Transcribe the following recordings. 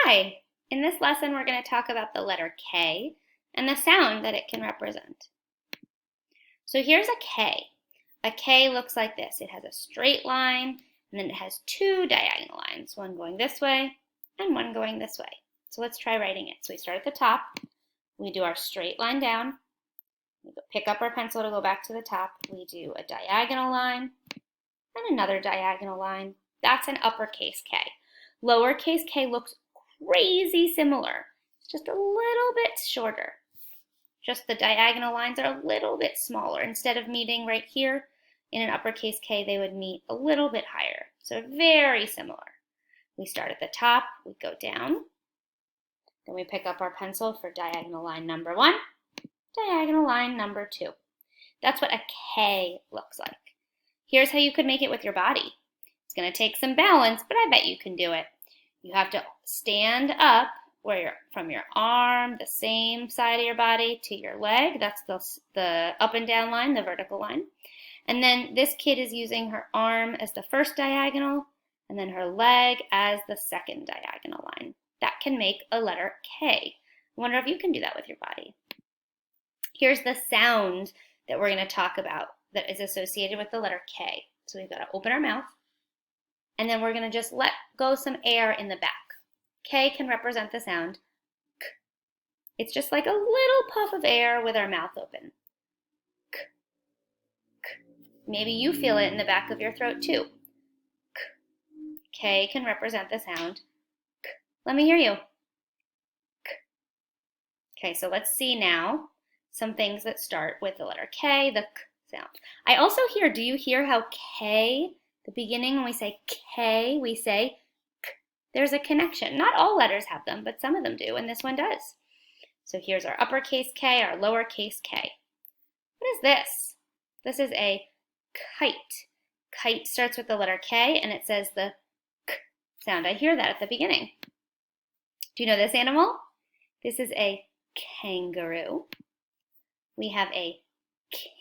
Hi! In this lesson, we're going to talk about the letter K and the sound that it can represent. So here's a K. A K looks like this. It has a straight line, and then it has two diagonal lines, one going this way and one going this way. So let's try writing it. So we start at the top. We do our straight line down. We pick up our pencil to go back to the top. We do a diagonal line and another diagonal line. That's an uppercase K. Lowercase k looks crazy similar. It's just a little bit shorter. Just the diagonal lines are a little bit smaller. Instead of meeting right here in an uppercase K, they would meet a little bit higher. So very similar. We start at the top, we go down, then we pick up our pencil for diagonal line number 1, diagonal line number 2. That's what a K looks like. Here's how you could make it with your body. It's going to take some balance, but I bet you can do it. You have to stand up from your arm, the same side of your body, to your leg. That's the up and down line, the vertical line. And then this kid is using her arm as the first diagonal, and then her leg as the second diagonal line. That can make a letter K. I wonder if you can do that with your body. Here's the sound that we're going to talk about that is associated with the letter K. So we've got to open our mouth, and then we're going to just let go some air in the back. K can represent the sound K. It's just like a little puff of air with our mouth open. K. K. Maybe you feel it in the back of your throat too. K. K can represent the sound K. Let me hear you. K. Okay, so let's see now some things that start with the letter K, the K sound. I also hear, do you hear how K, the beginning when we say K, we say K. There's a connection. Not all letters have them, but some of them do, and this one does. So here's our uppercase K, our lowercase k. What is this? This is a kite. Kite starts with the letter K, and it says the K sound. I hear that at the beginning. Do you know this animal? This is a kangaroo. We have a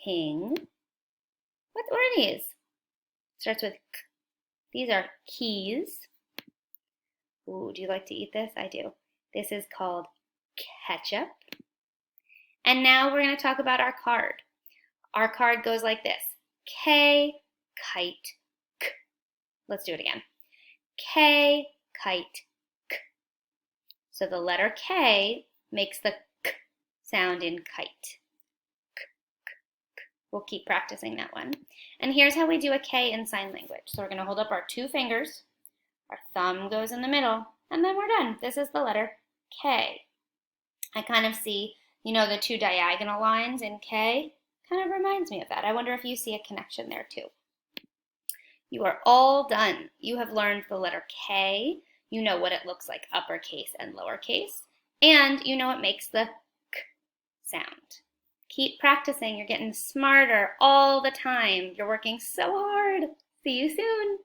king. What are these? Starts with K. These are keys. Ooh, do you like to eat this? I do. This is called ketchup. And now we're going to talk about our card. Our card goes like this. K, kite, K. Let's do it again. K, kite, K. So the letter K makes the K sound in kite. K, K, K. We'll keep practicing that one. And here's how we do a K in sign language. So we're going to hold up our 2 fingers. Our thumb goes in the middle, and then we're done. This is the letter K. I kind of see, the 2 diagonal lines in K. Kind of reminds me of that. I wonder if you see a connection there too. You are all done. You have learned the letter K. You know what it looks like, uppercase and lowercase. And you know it makes the K sound. Keep practicing. You're getting smarter all the time. You're working so hard. See you soon.